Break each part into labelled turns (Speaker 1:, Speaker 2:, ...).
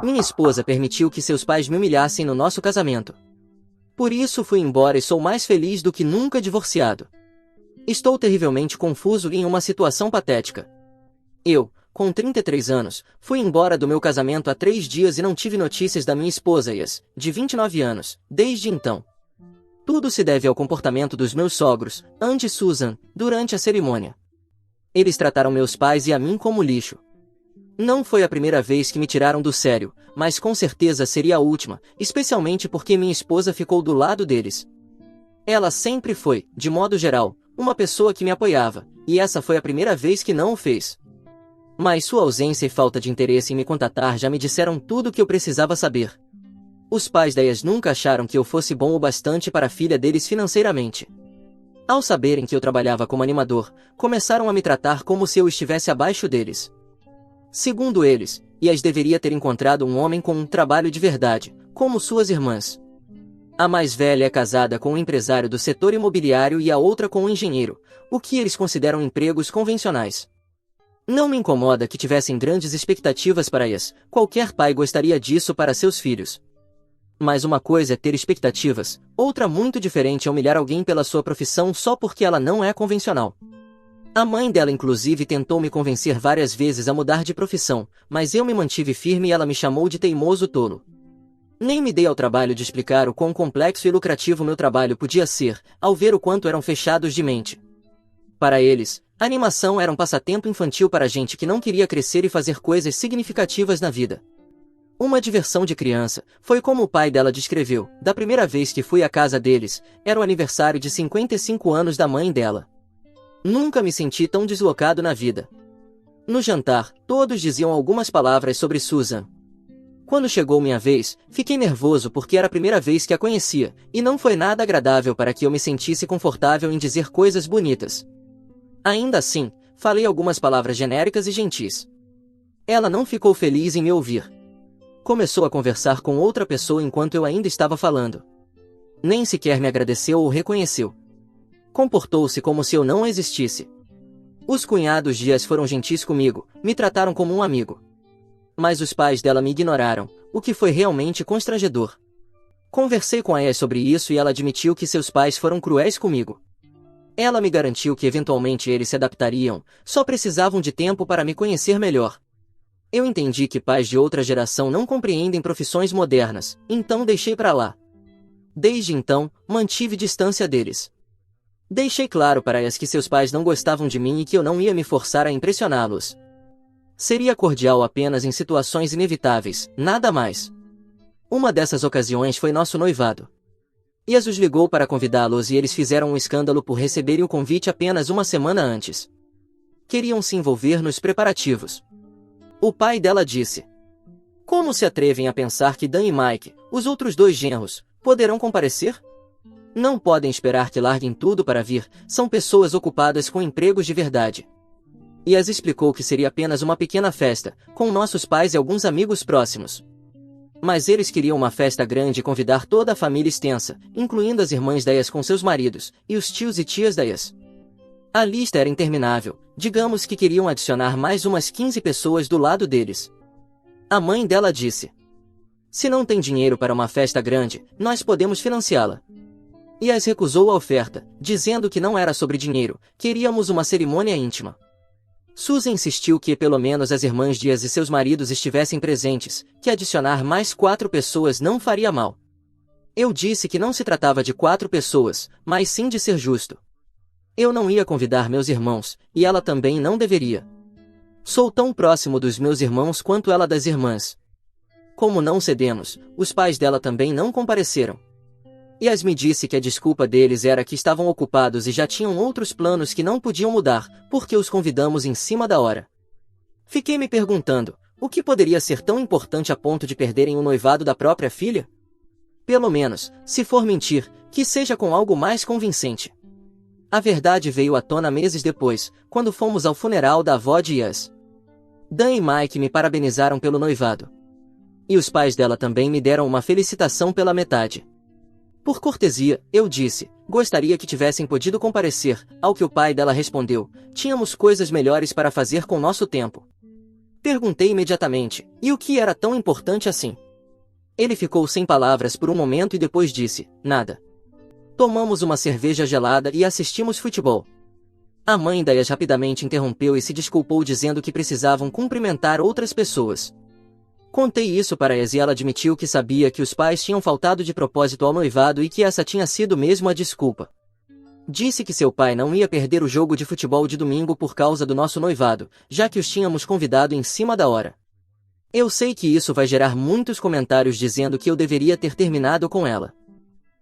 Speaker 1: Minha esposa permitiu que seus pais me humilhassem no nosso casamento. Por isso fui embora e sou mais feliz do que nunca divorciado. Estou terrivelmente confuso em uma situação patética. Eu, com 33 anos, fui embora do meu casamento há 3 dias e não tive notícias da minha esposa Yas, de 29 anos, desde então. Tudo se deve ao comportamento dos meus sogros, Andy e Susan, durante a cerimônia. Eles trataram meus pais e a mim como lixo. Não foi a primeira vez que me tiraram do sério, mas com certeza seria a última, especialmente porque minha esposa ficou do lado deles. Ela sempre foi, de modo geral, uma pessoa que me apoiava, e essa foi a primeira vez que não o fez. Mas sua ausência e falta de interesse em me contatar já me disseram tudo o que eu precisava saber. Os pais da Yas nunca acharam que eu fosse bom o bastante para a filha deles financeiramente. Ao saberem que eu trabalhava como animador, começaram a me tratar como se eu estivesse abaixo deles. Segundo eles, Yas deveria ter encontrado um homem com um trabalho de verdade, como suas irmãs. A mais velha é casada com um empresário do setor imobiliário e a outra com um engenheiro, o que eles consideram empregos convencionais. Não me incomoda que tivessem grandes expectativas para Yas, qualquer pai gostaria disso para seus filhos. Mas uma coisa é ter expectativas, outra muito diferente é humilhar alguém pela sua profissão só porque ela não é convencional. A mãe dela inclusive tentou me convencer várias vezes a mudar de profissão, mas eu me mantive firme e ela me chamou de teimoso tolo. Nem me dei ao trabalho de explicar o quão complexo e lucrativo meu trabalho podia ser, ao ver o quanto eram fechados de mente. Para eles, a animação era um passatempo infantil para gente que não queria crescer e fazer coisas significativas na vida. Uma diversão de criança, foi como o pai dela descreveu, da primeira vez que fui à casa deles, era o aniversário de 55 anos da mãe dela. Nunca me senti tão deslocado na vida. No jantar, todos diziam algumas palavras sobre Susan. Quando chegou minha vez, fiquei nervoso porque era a primeira vez que a conhecia, e não foi nada agradável para que eu me sentisse confortável em dizer coisas bonitas. Ainda assim, falei algumas palavras genéricas e gentis. Ela não ficou feliz em me ouvir. Começou a conversar com outra pessoa enquanto eu ainda estava falando. Nem sequer me agradeceu ou reconheceu. Comportou-se como se eu não existisse. Os cunhados de Yas foram gentis comigo, me trataram como um amigo. Mas os pais dela me ignoraram, o que foi realmente constrangedor. Conversei com a Yas sobre isso e ela admitiu que seus pais foram cruéis comigo. Ela me garantiu que eventualmente eles se adaptariam, só precisavam de tempo para me conhecer melhor. Eu entendi que pais de outra geração não compreendem profissões modernas, então deixei pra lá. Desde então, mantive distância deles. Deixei claro para elas que seus pais não gostavam de mim e que eu não ia me forçar a impressioná-los. Seria cordial apenas em situações inevitáveis, nada mais. Uma dessas ocasiões foi nosso noivado. Yas os ligou para convidá-los e eles fizeram um escândalo por receberem o convite apenas uma semana antes. Queriam se envolver nos preparativos. O pai dela disse: "Como se atrevem a pensar que Dan e Mike, os outros 2 genros, poderão comparecer? Não podem esperar que larguem tudo para vir, são pessoas ocupadas com empregos de verdade." Yas explicou que seria apenas uma pequena festa, com nossos pais e alguns amigos próximos. Mas eles queriam uma festa grande e convidar toda a família extensa, incluindo as irmãs da Yas com seus maridos, e os tios e tias da Yas. A lista era interminável, digamos que queriam adicionar mais umas 15 pessoas do lado deles. A mãe dela disse: "Se não tem dinheiro para uma festa grande, nós podemos financiá-la." Yas recusou a oferta, dizendo que não era sobre dinheiro, queríamos uma cerimônia íntima. Susan insistiu que pelo menos as irmãs de Yas e seus maridos estivessem presentes, que adicionar mais 4 pessoas não faria mal. Eu disse que não se tratava de 4 pessoas, mas sim de ser justo. Eu não ia convidar meus irmãos, e ela também não deveria. Sou tão próximo dos meus irmãos quanto ela das irmãs. Como não cedemos, os pais dela também não compareceram. Yas me disse que a desculpa deles era que estavam ocupados e já tinham outros planos que não podiam mudar, porque os convidamos em cima da hora. Fiquei me perguntando, o que poderia ser tão importante a ponto de perderem o noivado da própria filha? Pelo menos, se for mentir, que seja com algo mais convincente. A verdade veio à tona meses depois, quando fomos ao funeral da avó de Yas. Dan e Mike me parabenizaram pelo noivado. E os pais dela também me deram uma felicitação pela metade. Por cortesia, eu disse, gostaria que tivessem podido comparecer, ao que o pai dela respondeu, tínhamos coisas melhores para fazer com nosso tempo. Perguntei imediatamente, e o que era tão importante assim? Ele ficou sem palavras por um momento e depois disse, nada. Tomamos uma cerveja gelada e assistimos futebol. A mãe da Yas rapidamente interrompeu e se desculpou dizendo que precisavam cumprimentar outras pessoas. Contei isso para Yas e ela admitiu que sabia que os pais tinham faltado de propósito ao noivado e que essa tinha sido mesmo a desculpa. Disse que seu pai não ia perder o jogo de futebol de domingo por causa do nosso noivado, já que os tínhamos convidado em cima da hora. Eu sei que isso vai gerar muitos comentários dizendo que eu deveria ter terminado com ela.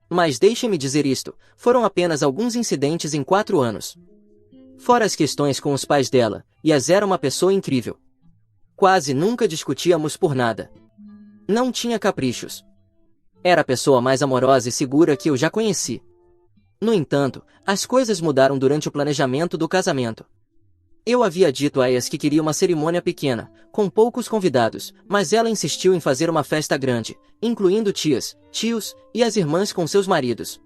Speaker 1: Mas deixe-me dizer isto, foram apenas alguns incidentes em 4 anos. Fora as questões com os pais dela, Yas era uma pessoa incrível. Quase nunca discutíamos por nada. Não tinha caprichos. Era a pessoa mais amorosa e segura que eu já conheci. No entanto, as coisas mudaram durante o planejamento do casamento. Eu havia dito a Yas que queria uma cerimônia pequena, com poucos convidados, mas ela insistiu em fazer uma festa grande, incluindo tias, tios e as irmãs com seus maridos.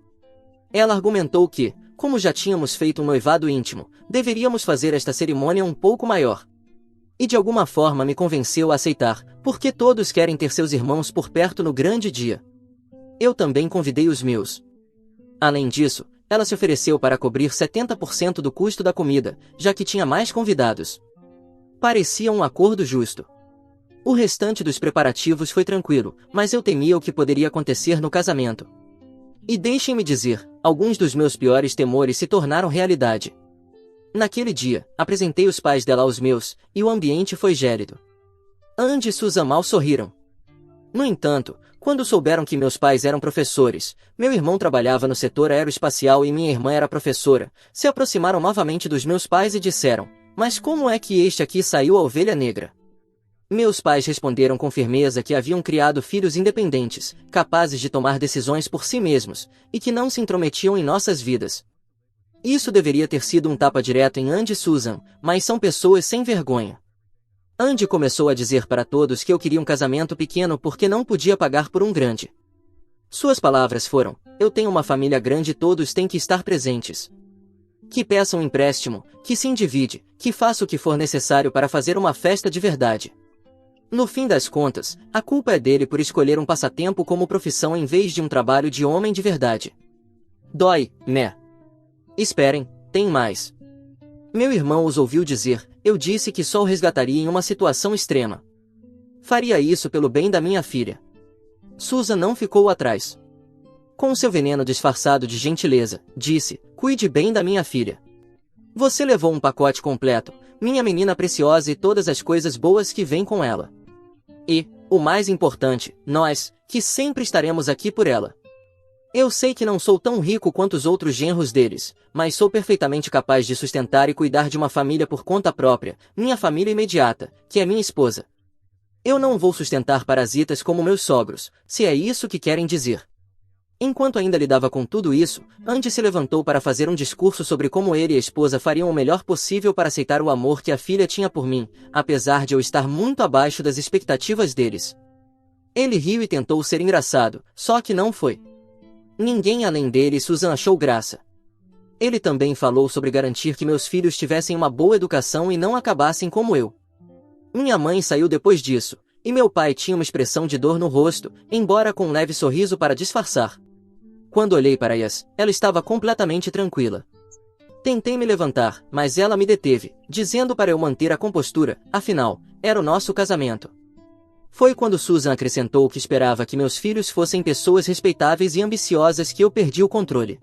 Speaker 1: Ela argumentou que, como já tínhamos feito um noivado íntimo, deveríamos fazer esta cerimônia um pouco maior. E de alguma forma me convenceu a aceitar, porque todos querem ter seus irmãos por perto no grande dia. Eu também convidei os meus. Além disso, ela se ofereceu para cobrir 70% do custo da comida, já que tinha mais convidados. Parecia um acordo justo. O restante dos preparativos foi tranquilo, mas eu temia o que poderia acontecer no casamento. E deixem-me dizer, alguns dos meus piores temores se tornaram realidade. Naquele dia, apresentei os pais dela aos meus, e o ambiente foi gélido. Andy e Susan mal sorriram. No entanto, quando souberam que meus pais eram professores, meu irmão trabalhava no setor aeroespacial e minha irmã era professora, se aproximaram novamente dos meus pais e disseram, mas como é que este aqui saiu a ovelha negra? Meus pais responderam com firmeza que haviam criado filhos independentes, capazes de tomar decisões por si mesmos, e que não se intrometiam em nossas vidas. Isso deveria ter sido um tapa direto em Andy e Susan, mas são pessoas sem vergonha. Andy começou a dizer para todos que eu queria um casamento pequeno porque não podia pagar por um grande. Suas palavras foram, eu tenho uma família grande e todos têm que estar presentes. Que peça um empréstimo, que se endivide, que faça o que for necessário para fazer uma festa de verdade. No fim das contas, a culpa é dele por escolher um passatempo como profissão em vez de um trabalho de homem de verdade. Dói, né? Esperem, tem mais. Meu irmão os ouviu dizer, eu disse que só o resgataria em uma situação extrema. Faria isso pelo bem da minha filha. Susan não ficou atrás. Com seu veneno disfarçado de gentileza, disse, cuide bem da minha filha. Você levou um pacote completo, minha menina preciosa e todas as coisas boas que vêm com ela. E, o mais importante, nós, que sempre estaremos aqui por ela. Eu sei que não sou tão rico quanto os outros genros deles, mas sou perfeitamente capaz de sustentar e cuidar de uma família por conta própria, minha família imediata, que é minha esposa. Eu não vou sustentar parasitas como meus sogros, se é isso que querem dizer. Enquanto ainda lidava com tudo isso, Andy se levantou para fazer um discurso sobre como ele e a esposa fariam o melhor possível para aceitar o amor que a filha tinha por mim, apesar de eu estar muito abaixo das expectativas deles. Ele riu e tentou ser engraçado, só que não foi. Ninguém além dele e Susan achou graça. Ele também falou sobre garantir que meus filhos tivessem uma boa educação e não acabassem como eu. Minha mãe saiu depois disso, e meu pai tinha uma expressão de dor no rosto, embora com um leve sorriso para disfarçar. Quando olhei para Yas, ela estava completamente tranquila. Tentei me levantar, mas ela me deteve, dizendo para eu manter a compostura, afinal, era o nosso casamento. Foi quando Susan acrescentou que esperava que meus filhos fossem pessoas respeitáveis e ambiciosas que eu perdi o controle.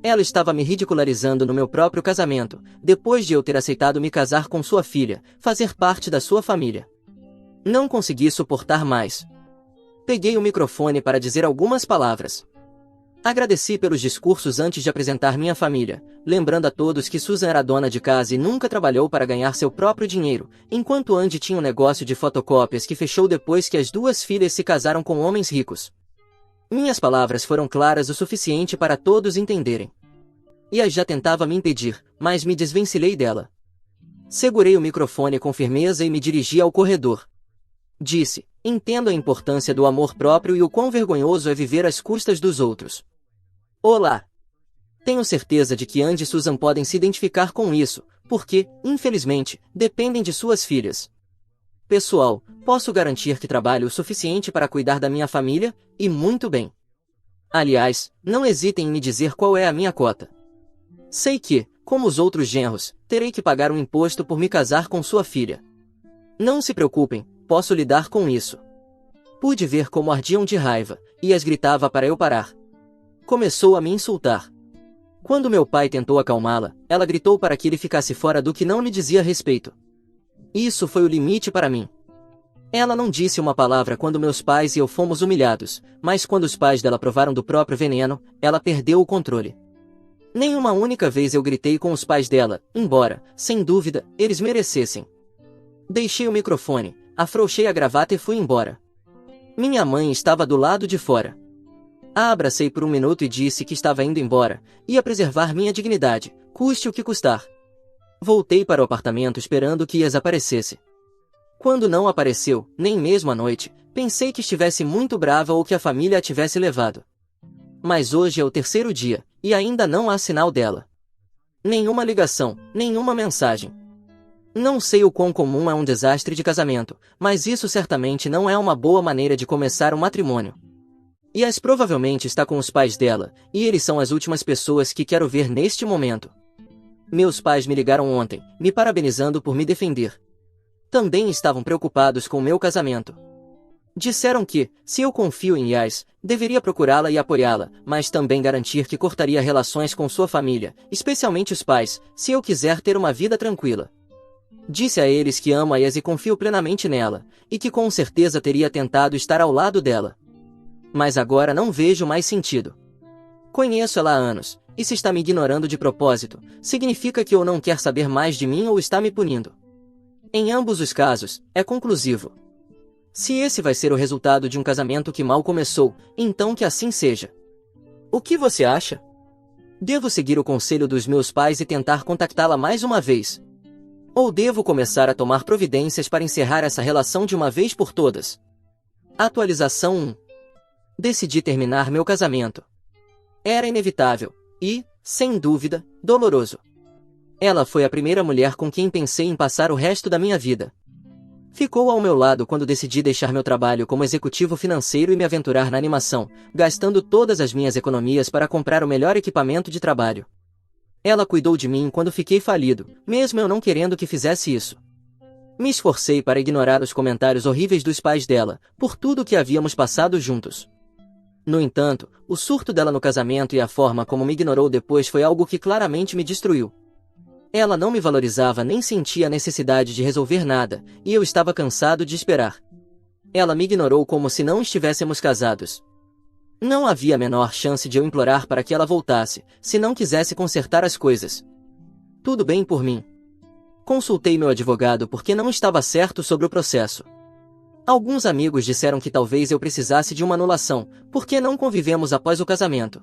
Speaker 1: Ela estava me ridicularizando no meu próprio casamento, depois de eu ter aceitado me casar com sua filha, fazer parte da sua família. Não consegui suportar mais. Peguei o microfone para dizer algumas palavras. Agradeci pelos discursos antes de apresentar minha família, lembrando a todos que Susan era dona de casa e nunca trabalhou para ganhar seu próprio dinheiro, enquanto Andy tinha um negócio de fotocópias que fechou depois que as duas filhas se casaram com homens ricos. Minhas palavras foram claras o suficiente para todos entenderem. Yas já tentava me impedir, mas me desvencilhei dela. Segurei o microfone com firmeza e me dirigi ao corredor. Disse, entendo a importância do amor próprio e o quão vergonhoso é viver às custas dos outros. Olá! Tenho certeza de que Andy e Susan podem se identificar com isso, porque, infelizmente, dependem de suas filhas. Pessoal, posso garantir que trabalho o suficiente para cuidar da minha família, e muito bem. Aliás, não hesitem em me dizer qual é a minha cota. Sei que, como os outros genros, terei que pagar um imposto por me casar com sua filha. Não se preocupem, posso lidar com isso. Pude ver como ardiam de raiva, e as gritava para eu parar. Começou a me insultar. Quando meu pai tentou acalmá-la, ela gritou para que ele ficasse fora do que não lhe dizia respeito. Isso foi o limite para mim. Ela não disse uma palavra quando meus pais e eu fomos humilhados, mas quando os pais dela provaram do próprio veneno, ela perdeu o controle. Nem uma única vez eu gritei com os pais dela, embora, sem dúvida, eles merecessem. Deixei o microfone, afrouxei a gravata e fui embora. Minha mãe estava do lado de fora. A abracei por um minuto e disse que estava indo embora, ia preservar minha dignidade, custe o que custar. Voltei para o apartamento esperando que Yas aparecesse. Quando não apareceu, nem mesmo à noite, pensei que estivesse muito brava ou que a família a tivesse levado. Mas hoje é o terceiro dia, e ainda não há sinal dela. Nenhuma ligação, nenhuma mensagem. Não sei o quão comum é um desastre de casamento, mas isso certamente não é uma boa maneira de começar um matrimônio. Yas provavelmente está com os pais dela, e eles são as últimas pessoas que quero ver neste momento. Meus pais me ligaram ontem, me parabenizando por me defender. Também estavam preocupados com meu casamento. Disseram que, se eu confio em Yas, deveria procurá-la e apoiá-la, mas também garantir que cortaria relações com sua família, especialmente os pais, se eu quiser ter uma vida tranquila. Disse a eles que amo a Yas e confio plenamente nela, e que com certeza teria tentado estar ao lado dela. Mas agora não vejo mais sentido. Conheço ela há anos, e se está me ignorando de propósito, significa que ou não quer saber mais de mim ou está me punindo. Em ambos os casos, é conclusivo. Se esse vai ser o resultado de um casamento que mal começou, então que assim seja. O que você acha? Devo seguir o conselho dos meus pais e tentar contactá-la mais uma vez? Ou devo começar a tomar providências para encerrar essa relação de uma vez por todas? Atualização 1. Decidi terminar meu casamento. Era inevitável, e, sem dúvida, doloroso. Ela foi a primeira mulher com quem pensei em passar o resto da minha vida. Ficou ao meu lado quando decidi deixar meu trabalho como executivo financeiro e me aventurar na animação, gastando todas as minhas economias para comprar o melhor equipamento de trabalho. Ela cuidou de mim quando fiquei falido, mesmo eu não querendo que fizesse isso. Me esforcei para ignorar os comentários horríveis dos pais dela, por tudo que havíamos passado juntos. No entanto, o surto dela no casamento e a forma como me ignorou depois foi algo que claramente me destruiu. Ela não me valorizava nem sentia a necessidade de resolver nada, e eu estava cansado de esperar. Ela me ignorou como se não estivéssemos casados. Não havia a menor chance de eu implorar para que ela voltasse, se não quisesse consertar as coisas. Tudo bem por mim. Consultei meu advogado porque não estava certo sobre o processo. Alguns amigos disseram que talvez eu precisasse de uma anulação, porque não convivemos após o casamento.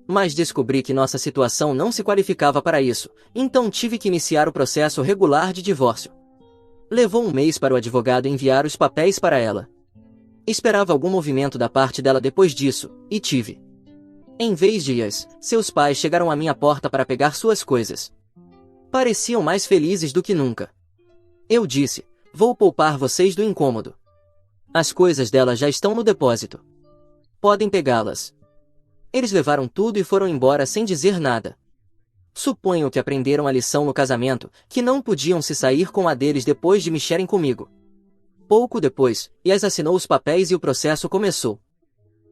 Speaker 1: Mas descobri que nossa situação não se qualificava para isso, então tive que iniciar o processo regular de divórcio. Levou um mês para o advogado enviar os papéis para ela. Esperava algum movimento da parte dela depois disso, e tive. Em vez de Yas, seus pais chegaram à minha porta para pegar suas coisas. Pareciam mais felizes do que nunca. Eu disse, vou poupar vocês do incômodo. As coisas dela já estão no depósito. Podem pegá-las. Eles levaram tudo e foram embora sem dizer nada. Suponho que aprenderam a lição no casamento, que não podiam se sair com a deles depois de mexerem comigo. Pouco depois, Yas assinou os papéis e o processo começou.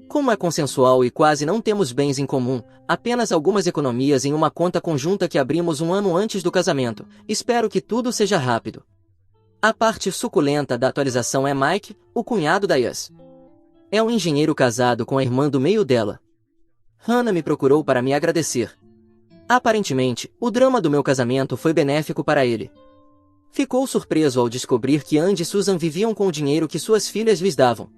Speaker 1: Como é consensual e quase não temos bens em comum, apenas algumas economias em uma conta conjunta que abrimos um ano antes do casamento, espero que tudo seja rápido. A parte suculenta da atualização é Mike, o cunhado da Yas. É um engenheiro casado com a irmã do meio dela. Hannah me procurou para me agradecer. Aparentemente, o drama do meu casamento foi benéfico para ele. Ficou surpreso ao descobrir que Andy e Susan viviam com o dinheiro que suas filhas lhes davam.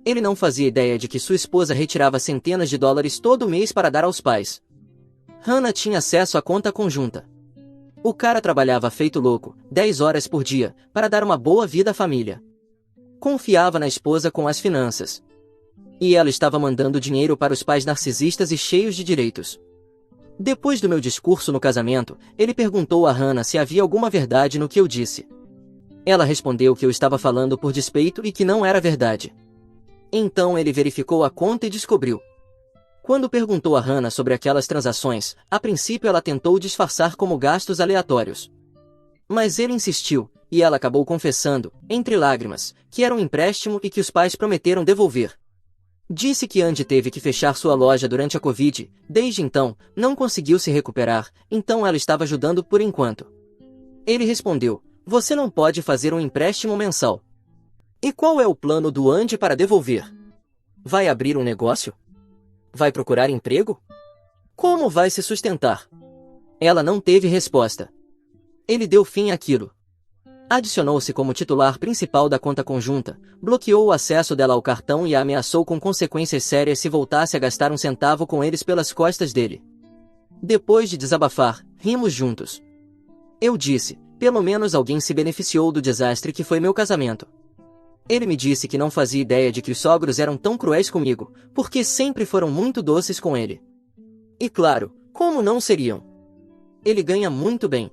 Speaker 1: Ele não fazia ideia de que sua esposa retirava centenas de dólares todo mês para dar aos pais. Hannah tinha acesso à conta conjunta. O cara trabalhava feito louco, 10 horas por dia, para dar uma boa vida à família. Confiava na esposa com as finanças. E ela estava mandando dinheiro para os pais narcisistas e cheios de direitos. Depois do meu discurso no casamento, ele perguntou a Hannah se havia alguma verdade no que eu disse. Ela respondeu que eu estava falando por despeito e que não era verdade. Então ele verificou a conta e descobriu. Quando perguntou a Hannah sobre aquelas transações, a princípio ela tentou disfarçar como gastos aleatórios. Mas ele insistiu, e ela acabou confessando, entre lágrimas, que era um empréstimo e que os pais prometeram devolver. Disse que Andy teve que fechar sua loja durante a Covid, desde então, não conseguiu se recuperar, então ela estava ajudando por enquanto. Ele respondeu, você não pode fazer um empréstimo mensal. E qual é o plano do Andy para devolver? Vai abrir um negócio? Vai procurar emprego? Como vai se sustentar? Ela não teve resposta. Ele deu fim àquilo. Adicionou-se como titular principal da conta conjunta, bloqueou o acesso dela ao cartão e a ameaçou com consequências sérias se voltasse a gastar um centavo com eles pelas costas dele. Depois de desabafar, rimos juntos. Eu disse, pelo menos alguém se beneficiou do desastre que foi meu casamento. Ele me disse que não fazia ideia de que os sogros eram tão cruéis comigo, porque sempre foram muito doces com ele. E claro, como não seriam? Ele ganha muito bem.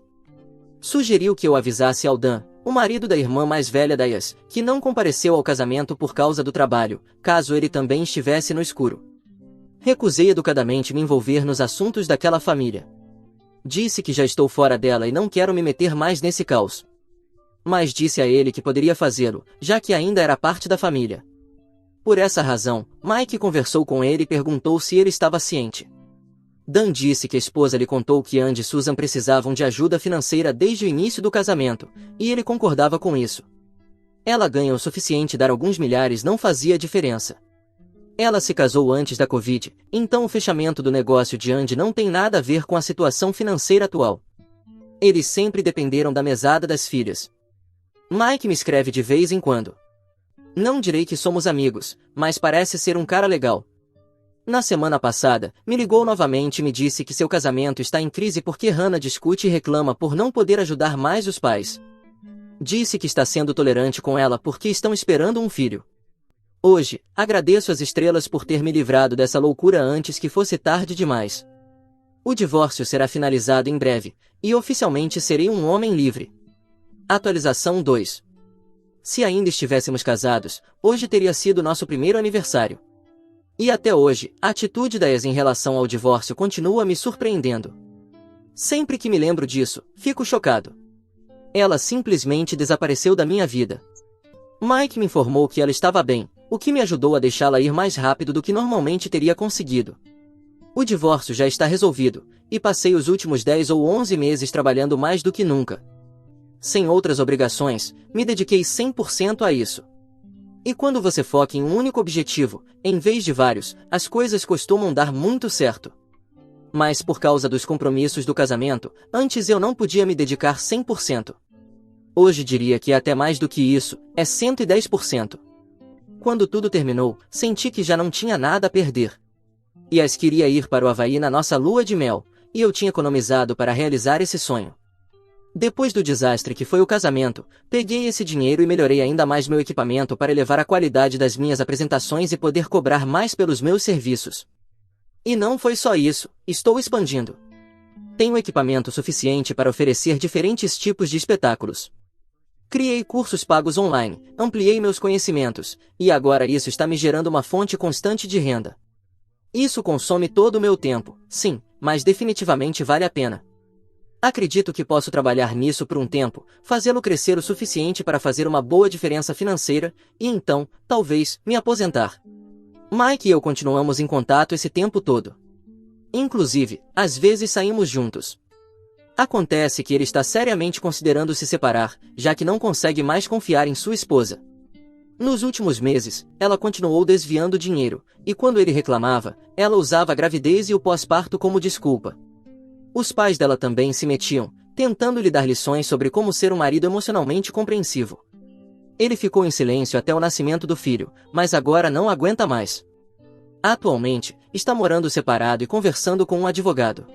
Speaker 1: Sugeriu que eu avisasse ao Dan, o marido da irmã mais velha da Yas, que não compareceu ao casamento por causa do trabalho, caso ele também estivesse no escuro. Recusei educadamente me envolver nos assuntos daquela família. Disse que já estou fora dela e não quero me meter mais nesse caos. Mas disse a ele que poderia fazê-lo, já que ainda era parte da família. Por essa razão, Mike conversou com ele e perguntou se ele estava ciente. Dan disse que a esposa lhe contou que Andy e Susan precisavam de ajuda financeira desde o início do casamento, e ele concordava com isso. Ela ganha o suficiente, dar alguns milhares não fazia diferença. Ela se casou antes da Covid, então o fechamento do negócio de Andy não tem nada a ver com a situação financeira atual. Eles sempre dependeram da mesada das filhas. Mike me escreve de vez em quando. Não direi que somos amigos, mas parece ser um cara legal. Na semana passada, me ligou novamente e me disse que seu casamento está em crise porque Hannah discute e reclama por não poder ajudar mais os pais. Disse que está sendo tolerante com ela porque estão esperando um filho. Hoje, agradeço às estrelas por ter me livrado dessa loucura antes que fosse tarde demais. O divórcio será finalizado em breve, e oficialmente serei um homem livre. Atualização 2. Se ainda estivéssemos casados, hoje teria sido nosso primeiro aniversário. E até hoje, a atitude da Yas em relação ao divórcio continua me surpreendendo. Sempre que me lembro disso, fico chocado. Ela simplesmente desapareceu da minha vida. Mike me informou que ela estava bem, o que me ajudou a deixá-la ir mais rápido do que normalmente teria conseguido. O divórcio já está resolvido, e passei os últimos 10 ou 11 meses trabalhando mais do que nunca. Sem outras obrigações, me dediquei 100% a isso. E quando você foca em um único objetivo, em vez de vários, as coisas costumam dar muito certo. Mas por causa dos compromissos do casamento, antes eu não podia me dedicar 100%. Hoje diria que é até mais do que isso, é 110%. Quando tudo terminou, senti que já não tinha nada a perder. Yas queria ir para o Havaí na nossa lua de mel, e eu tinha economizado para realizar esse sonho. Depois do desastre que foi o casamento, peguei esse dinheiro e melhorei ainda mais meu equipamento para elevar a qualidade das minhas apresentações e poder cobrar mais pelos meus serviços. E não foi só isso, estou expandindo. Tenho equipamento suficiente para oferecer diferentes tipos de espetáculos. Criei cursos pagos online, ampliei meus conhecimentos, e agora isso está me gerando uma fonte constante de renda. Isso consome todo o meu tempo, sim, mas definitivamente vale a pena. Acredito que posso trabalhar nisso por um tempo, fazê-lo crescer o suficiente para fazer uma boa diferença financeira, e então, talvez, me aposentar. Mike e eu continuamos em contato esse tempo todo. Inclusive, às vezes saímos juntos. Acontece que ele está seriamente considerando se separar, já que não consegue mais confiar em sua esposa. Nos últimos meses, ela continuou desviando dinheiro, e quando ele reclamava, ela usava a gravidez e o pós-parto como desculpa. Os pais dela também se metiam, tentando lhe dar lições sobre como ser um marido emocionalmente compreensivo. Ele ficou em silêncio até o nascimento do filho, mas agora não aguenta mais. Atualmente, está morando separado e conversando com um advogado.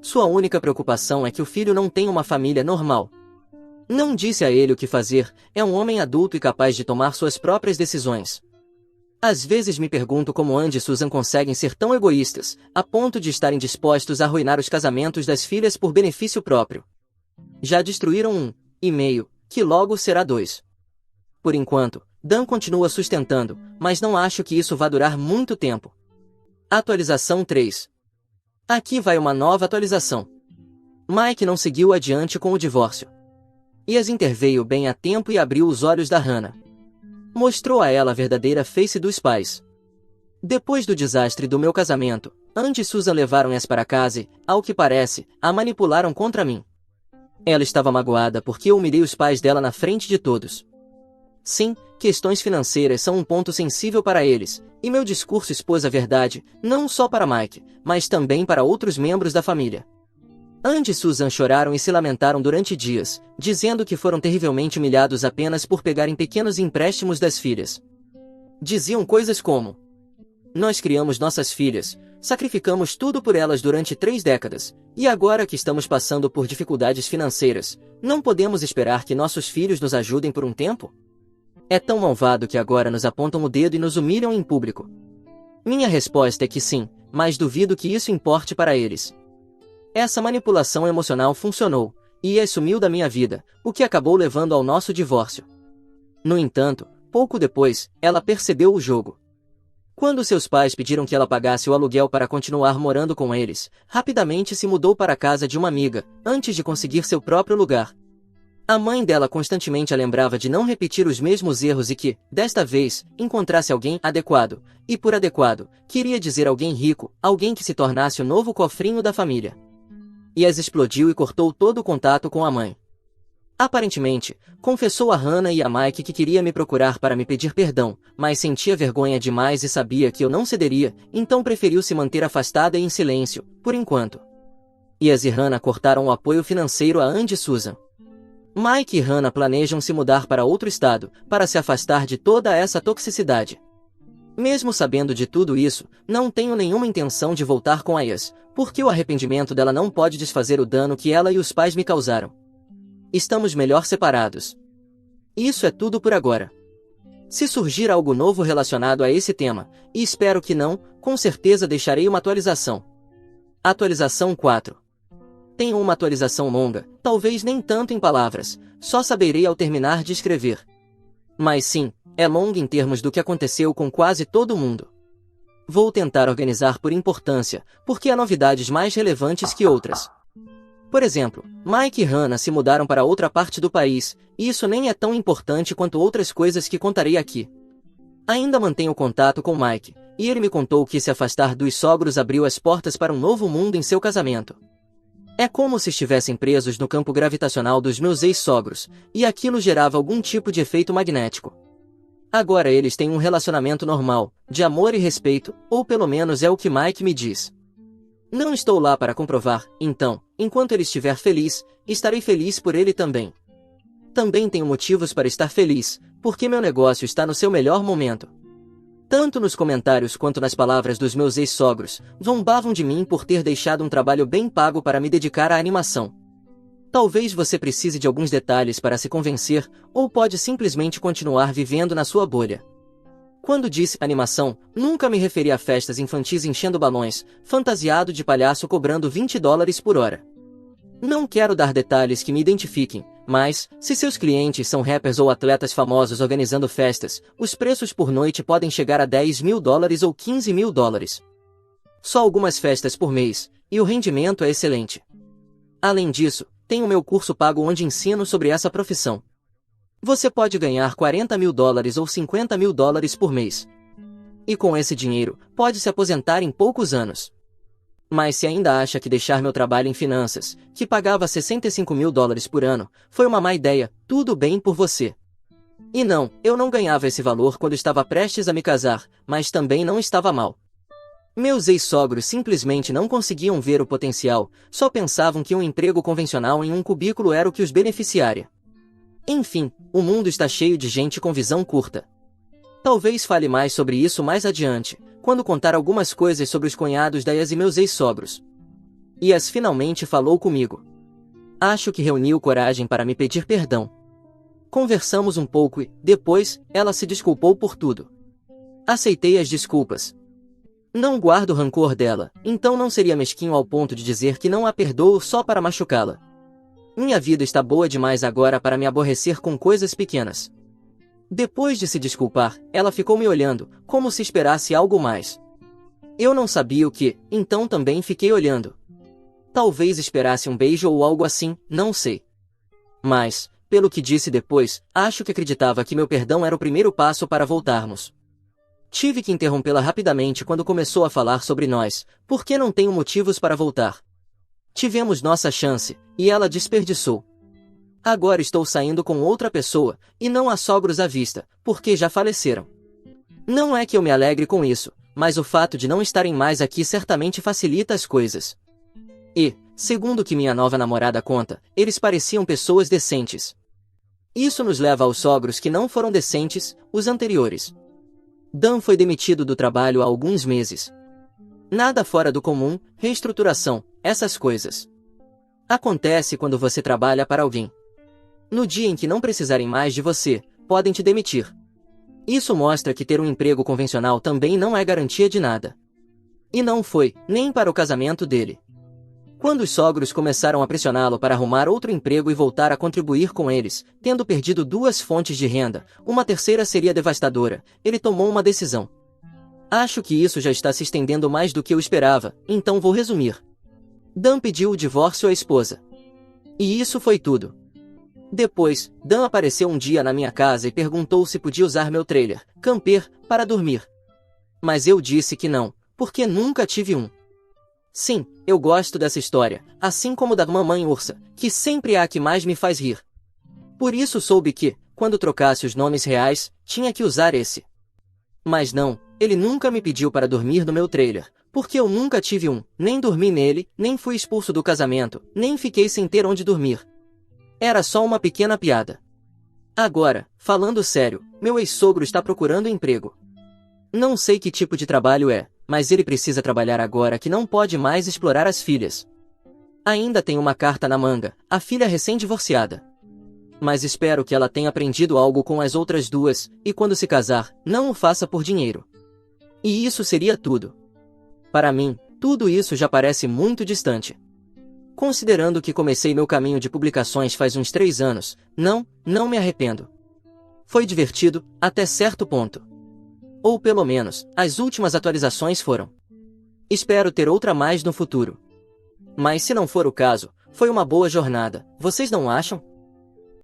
Speaker 1: Sua única preocupação é que o filho não tenha uma família normal. Não disse a ele o que fazer, é um homem adulto e capaz de tomar suas próprias decisões. Às vezes me pergunto como Andy e Susan conseguem ser tão egoístas, a ponto de estarem dispostos a arruinar os casamentos das filhas por benefício próprio. Já destruíram um e-mail, que logo será 2. Por enquanto, Dan continua sustentando, mas não acho que isso vá durar muito tempo. Atualização 3. Aqui vai uma nova atualização. Mike não seguiu adiante com o divórcio. Ias interveio bem a tempo e abriu os olhos da Hannah. Mostrou a ela a verdadeira face dos pais. Depois do desastre do meu casamento, Andy e Susan levaram-as para casa e, ao que parece, a manipularam contra mim. Ela estava magoada porque eu humilhei os pais dela na frente de todos. Sim, questões financeiras são um ponto sensível para eles, e meu discurso expôs a verdade, não só para Mike, mas também para outros membros da família. Andy e Susan choraram e se lamentaram durante dias, dizendo que foram terrivelmente humilhados apenas por pegarem pequenos empréstimos das filhas. Diziam coisas como: nós criamos nossas filhas, sacrificamos tudo por elas durante 3 décadas, e agora que estamos passando por dificuldades financeiras, não podemos esperar que nossos filhos nos ajudem por um tempo? É tão malvado que agora nos apontam o dedo e nos humilham em público. Minha resposta é que sim, mas duvido que isso importe para eles. Essa manipulação emocional funcionou, e Ias sumiu da minha vida, o que acabou levando ao nosso divórcio. No entanto, pouco depois, ela percebeu o jogo. Quando seus pais pediram que ela pagasse o aluguel para continuar morando com eles, rapidamente se mudou para a casa de uma amiga, antes de conseguir seu próprio lugar. A mãe dela constantemente a lembrava de não repetir os mesmos erros e que, desta vez, encontrasse alguém adequado, e por adequado, queria dizer alguém rico, alguém que se tornasse o novo cofrinho da família. Ias explodiu e cortou todo o contato com a mãe. Aparentemente, confessou a Hannah e a Mike que queria me procurar para me pedir perdão, mas sentia vergonha demais e sabia que eu não cederia, então preferiu se manter afastada e em silêncio, por enquanto. Ias e Hannah cortaram o apoio financeiro a Andy e Susan. Mike e Hannah planejam se mudar para outro estado, para se afastar de toda essa toxicidade. Mesmo sabendo de tudo isso, não tenho nenhuma intenção de voltar com a Ias, porque o arrependimento dela não pode desfazer o dano que ela e os pais me causaram. Estamos melhor separados. Isso é tudo por agora. Se surgir algo novo relacionado a esse tema, e espero que não, com certeza deixarei uma atualização. Atualização 4. Tenho uma atualização longa, talvez nem tanto em palavras, só saberei ao terminar de escrever. Mas sim, é longa em termos do que aconteceu com quase todo mundo. Vou tentar organizar por importância, porque há novidades mais relevantes que outras. Por exemplo, Mike e Hannah se mudaram para outra parte do país, e isso nem é tão importante quanto outras coisas que contarei aqui. Ainda mantenho contato com Mike, e ele me contou que se afastar dos sogros abriu as portas para um novo mundo em seu casamento. É como se estivessem presos no campo gravitacional dos meus ex-sogros, e aquilo gerava algum tipo de efeito magnético. Agora eles têm um relacionamento normal, de amor e respeito, ou pelo menos é o que Mike me diz. Não estou lá para comprovar, então, enquanto ele estiver feliz, estarei feliz por ele também. Também tenho motivos para estar feliz, porque meu negócio está no seu melhor momento. Tanto nos comentários quanto nas palavras dos meus ex-sogros, zombavam de mim por ter deixado um trabalho bem pago para me dedicar à animação. Talvez você precise de alguns detalhes para se convencer, ou pode simplesmente continuar vivendo na sua bolha. Quando disse animação, nunca me referi a festas infantis enchendo balões, fantasiado de palhaço cobrando $20 por hora. Não quero dar detalhes que me identifiquem, mas, se seus clientes são rappers ou atletas famosos organizando festas, os preços por noite podem chegar a $10 mil ou $15 mil. Só algumas festas por mês, e o rendimento é excelente. Além disso, tenho meu curso pago onde ensino sobre essa profissão. Você pode ganhar $40 mil ou $50 mil por mês. E com esse dinheiro, pode se aposentar em poucos anos. Mas se ainda acha que deixar meu trabalho em finanças, que pagava $65 mil por ano, foi uma má ideia, tudo bem por você. E não, eu não ganhava esse valor quando estava prestes a me casar, mas também não estava mal. Meus ex-sogros simplesmente não conseguiam ver o potencial, só pensavam que um emprego convencional em um cubículo era o que os beneficiaria. Enfim, o mundo está cheio de gente com visão curta. Talvez fale mais sobre isso mais adiante, quando contar algumas coisas sobre os cunhados da Ias e meus ex-sogros. Ias finalmente falou comigo. Acho que reuniu coragem para me pedir perdão. Conversamos um pouco e, depois, ela se desculpou por tudo. Aceitei as desculpas. Não guardo rancor dela, então não seria mesquinho ao ponto de dizer que não a perdoo só para machucá-la. Minha vida está boa demais agora para me aborrecer com coisas pequenas. Depois de se desculpar, ela ficou me olhando, como se esperasse algo mais. Eu não sabia o que, então também fiquei olhando. Talvez esperasse um beijo ou algo assim, não sei. Mas, pelo que disse depois, acho que acreditava que meu perdão era o primeiro passo para voltarmos. Tive que interrompê-la rapidamente quando começou a falar sobre nós, porque não tenho motivos para voltar. Tivemos nossa chance, e ela desperdiçou. Agora estou saindo com outra pessoa, e não há sogros à vista, porque já faleceram. Não é que eu me alegre com isso, mas o fato de não estarem mais aqui certamente facilita as coisas. E, segundo o que minha nova namorada conta, eles pareciam pessoas decentes. Isso nos leva aos sogros que não foram decentes, os anteriores. Dan foi demitido do trabalho há alguns meses. Nada fora do comum, reestruturação, essas coisas. Acontece quando você trabalha para alguém. No dia em que não precisarem mais de você, podem te demitir. Isso mostra que ter um emprego convencional também não é garantia de nada. E não foi, nem para o casamento dele. Quando os sogros começaram a pressioná-lo para arrumar outro emprego e voltar a contribuir com eles, tendo perdido 2 fontes de renda, uma terceira seria devastadora, ele tomou uma decisão. Acho que isso já está se estendendo mais do que eu esperava, então vou resumir. Dan pediu o divórcio à esposa. E isso foi tudo. Depois, Dan apareceu um dia na minha casa e perguntou se podia usar meu trailer, camper, para dormir. Mas eu disse que não, porque nunca tive um. Sim, eu gosto dessa história, assim como da mamãe ursa, que sempre é a que mais me faz rir. Por isso soube que, quando trocasse os nomes reais, tinha que usar esse. Mas não, ele nunca me pediu para dormir no meu trailer, porque eu nunca tive um, nem dormi nele, nem fui expulso do casamento, nem fiquei sem ter onde dormir. Era só uma pequena piada. Agora, falando sério, meu ex-sogro está procurando emprego. Não sei que tipo de trabalho é, mas ele precisa trabalhar agora que não pode mais explorar as filhas. Ainda tem uma carta na manga, a filha recém-divorciada. Mas espero que ela tenha aprendido algo com as outras 2, e quando se casar, não o faça por dinheiro. E isso seria tudo. Para mim, tudo isso já parece muito distante. Considerando que comecei meu caminho de publicações faz uns 3 anos, não me arrependo. Foi divertido, até certo ponto. Ou pelo menos, as últimas atualizações foram. Espero ter outra mais no futuro. Mas se não for o caso, foi uma boa jornada, vocês não acham?